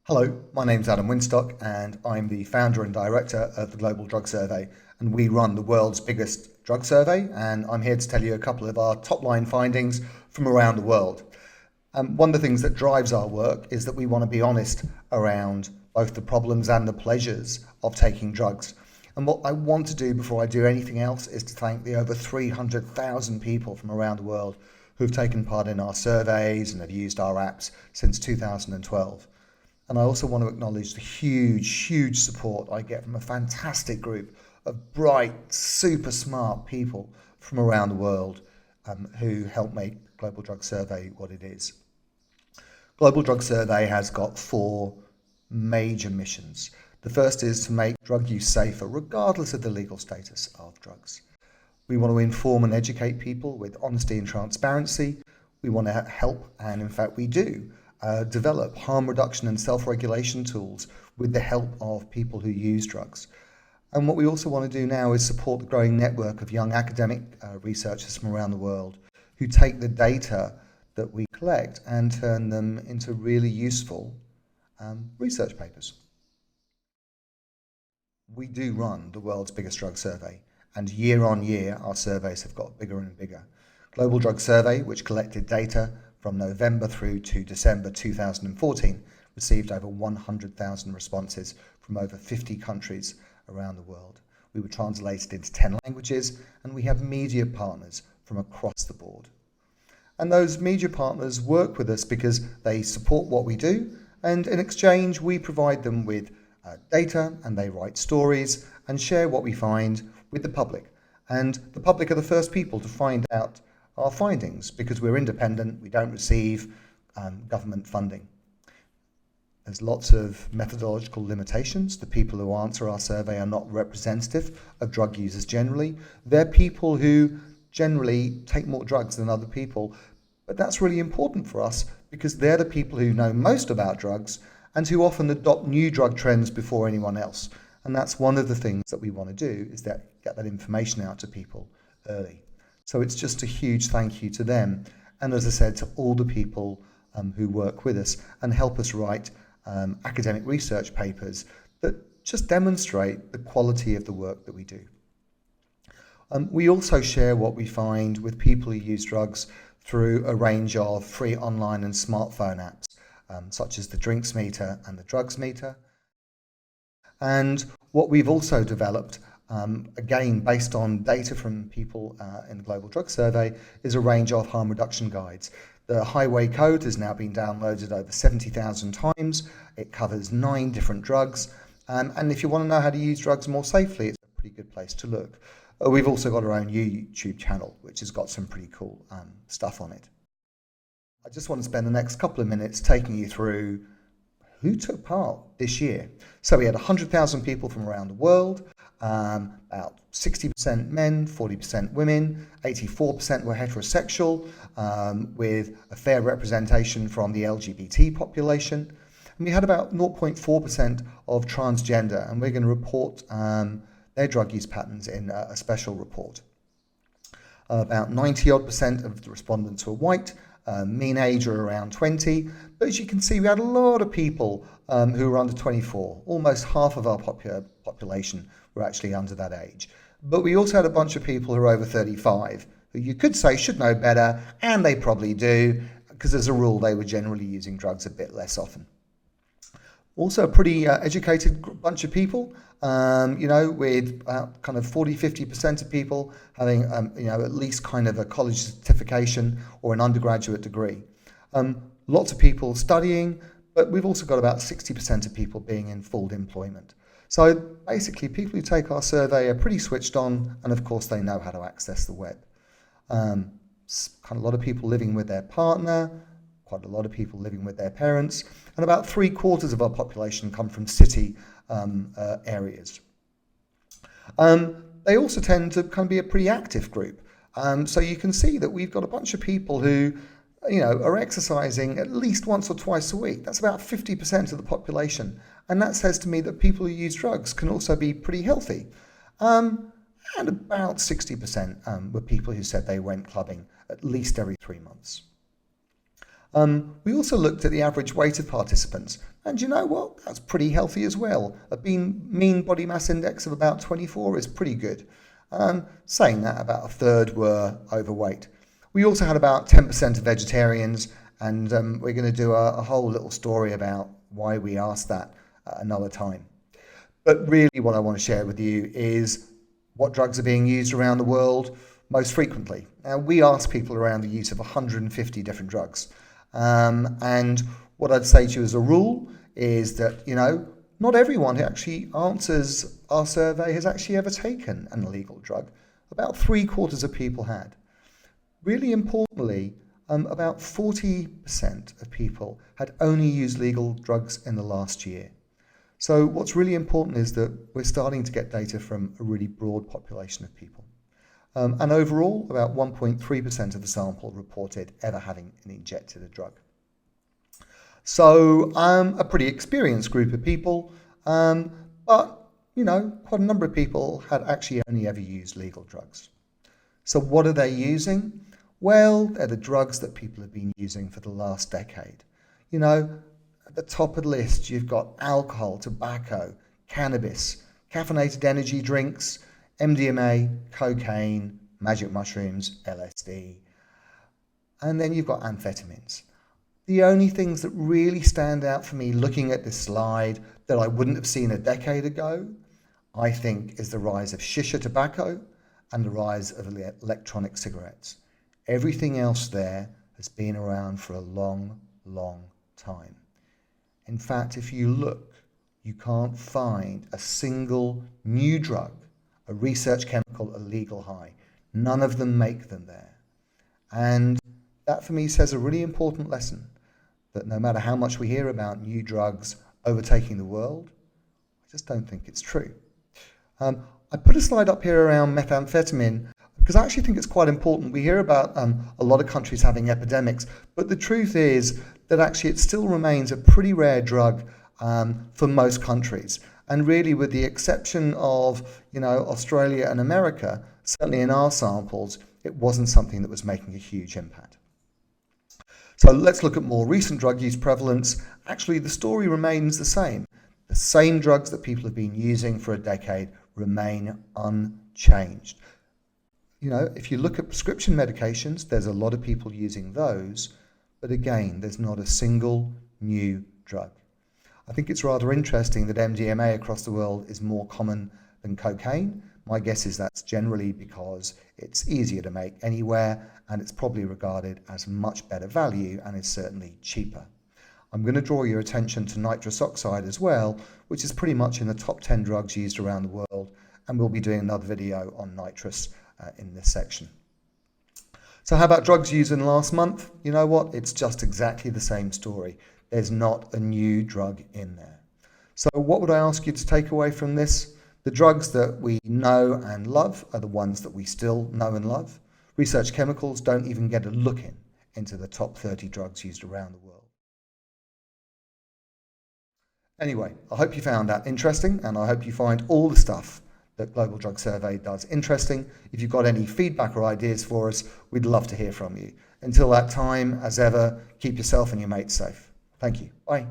Hello, my name's Adam Winstock and I'm the founder and director of the Global Drug Survey, and we run the world's biggest drug survey, and I'm here to tell you a couple of our top line findings from around the world. One of the things that drives our work is that we want to be honest around both the problems and the pleasures of taking drugs. And what I want to do before I do anything else is to thank the over 300,000 people from around the world who've taken part in our surveys and have used our apps since 2012. And I also want to acknowledge the huge support I get from a fantastic group of bright, super smart people from around the world who help make Global Drug Survey what it is. Global Drug Survey has got four major missions. The first is to make drug use safer, regardless of the legal status of drugs. We want to inform and educate people with honesty and transparency. We want to help, and in fact we do, develop harm reduction and self-regulation tools with the help of people who use drugs. And what we also want to do now is support the growing network of young academic researchers from around the world who take the data that we collect and turn them into really useful research papers. We do run the world's biggest drug survey, and year on year our surveys have got bigger and bigger. Global Drug Survey, which collected data from November through to December 2014, received over 100,000 responses from over 50 countries around the world. We were translated into 10 languages, and we have media partners from across the board. And those media partners work with us because they support what we do, and in exchange we provide them with data, and they write stories and share what we find with the public. And the public are the first people to find out our findings because we're independent, we don't receive government funding. There's lots of methodological limitations. The people who answer our survey are not representative of drug users generally. They're people who generally take more drugs than other people, but that's really important for us because they're the people who know most about drugs and who often adopt new drug trends before anyone else. And that's one of the things that we want to do, is that get that information out to people early. So it's just a huge thank you to them. And as I said, to all the people who work with us and help us write academic research papers that just demonstrate the quality of the work that we do. We also share what we find with people who use drugs through a range of free online and smartphone apps, such as the Drinks Meter and the Drugs Meter. And what we've also developed, again based on data from people in the Global Drug Survey, is a range of harm reduction guides. The Highway Code has now been downloaded over 70,000 times. It covers 9 different drugs. And if you want to know how to use drugs more safely, it's a pretty good place to look. We've also got our own YouTube channel, which has got some pretty cool stuff on it. I just want to spend the next couple of minutes taking you through who took part this year. So we had 100,000 people from around the world, about 60% men, 40% women, 84% were heterosexual, with a fair representation from the LGBT population. And we had about 0.4% of transgender, and we're going to report their drug use patterns in a special report. About 90% of the respondents were white, mean age are around 20, but as you can see we had a lot of people who were under 24. Almost half of our population were actually under that age. But we also had a bunch of people who are over 35, who you could say should know better, and they probably do, because as a rule they were generally using drugs a bit less often. Also a pretty educated bunch of people, with about kind of 40-50% of people having, at least kind of a college certification or an undergraduate degree. Lots of people studying, but we've also got about 60% of people being in full employment. So basically, people who take our survey are pretty switched on, and of course they know how to access the web. Kind of a lot of people living with their partner, quite a lot of people living with their parents, and about 3/4 of our population come from city areas. They also tend to kind of be a pretty active group. So you can see that we've got a bunch of people who, are exercising at least once or twice a week. That's about 50% of the population. And that says to me that people who use drugs can also be pretty healthy. And about 60% were people who said they went clubbing at least every 3 months. We also looked at the average weight of participants, and you know what? That's pretty healthy as well. A mean body mass index of about 24 is pretty good. Saying that, about a third were overweight. We also had about 10% of vegetarians, and we're going to do a whole little story about why we asked that another time. But really what I want to share with you is what drugs are being used around the world most frequently. Now, we asked people around the use of 150 different drugs. And what I'd say to you as a rule is that, not everyone who actually answers our survey has actually ever taken an illegal drug. About 3/4 of people had. Really importantly, about 40% of people had only used legal drugs in the last year. So what's really important is that we're starting to get data from a really broad population of people. And overall, about 1.3% of the sample reported ever having injected a drug. So a pretty experienced group of people, but quite a number of people had actually only ever used legal drugs. So what are they using? Well, they're the drugs that people have been using for the last decade. At the top of the list, you've got alcohol, tobacco, cannabis, caffeinated energy drinks, MDMA, cocaine, magic mushrooms, LSD, and then you've got amphetamines. The only things that really stand out for me looking at this slide that I wouldn't have seen a decade ago, I think, is the rise of shisha tobacco and the rise of electronic cigarettes. Everything else there has been around for a long, long time. In fact, if you look, you can't find a single new drug, a research chemical, a legal high. None of them make them there. And that for me says a really important lesson, that no matter how much we hear about new drugs overtaking the world, I just don't think it's true. I put a slide up here around methamphetamine because I actually think it's quite important. We hear about a lot of countries having epidemics, but the truth is that actually it still remains a pretty rare drug for most countries. And really, with the exception of Australia and America, certainly in our samples, it wasn't something that was making a huge impact. So let's look at more recent drug use prevalence. Actually, the story remains the same. The same drugs that people have been using for a decade remain unchanged. If you look at prescription medications, there's a lot of people using those, but again, there's not a single new drug. I think it's rather interesting that MDMA across the world is more common than cocaine. My guess is that's generally because it's easier to make anywhere, and it's probably regarded as much better value and is certainly cheaper. I'm going to draw your attention to nitrous oxide as well, which is pretty much in the top 10 drugs used around the world, and we'll be doing another video on nitrous in this section. So how about drugs used in the last month? You know what? It's just exactly the same story. There's not a new drug in there. So what would I ask you to take away from this? The drugs that we know and love are the ones that we still know and love. Research chemicals don't even get a look into the top 30 drugs used around the world. Anyway, I hope you found that interesting, and I hope you find all the stuff that Global Drug Survey does interesting. If you've got any feedback or ideas for us, we'd love to hear from you. Until that time, as ever, keep yourself and your mates safe. Thank you. Bye.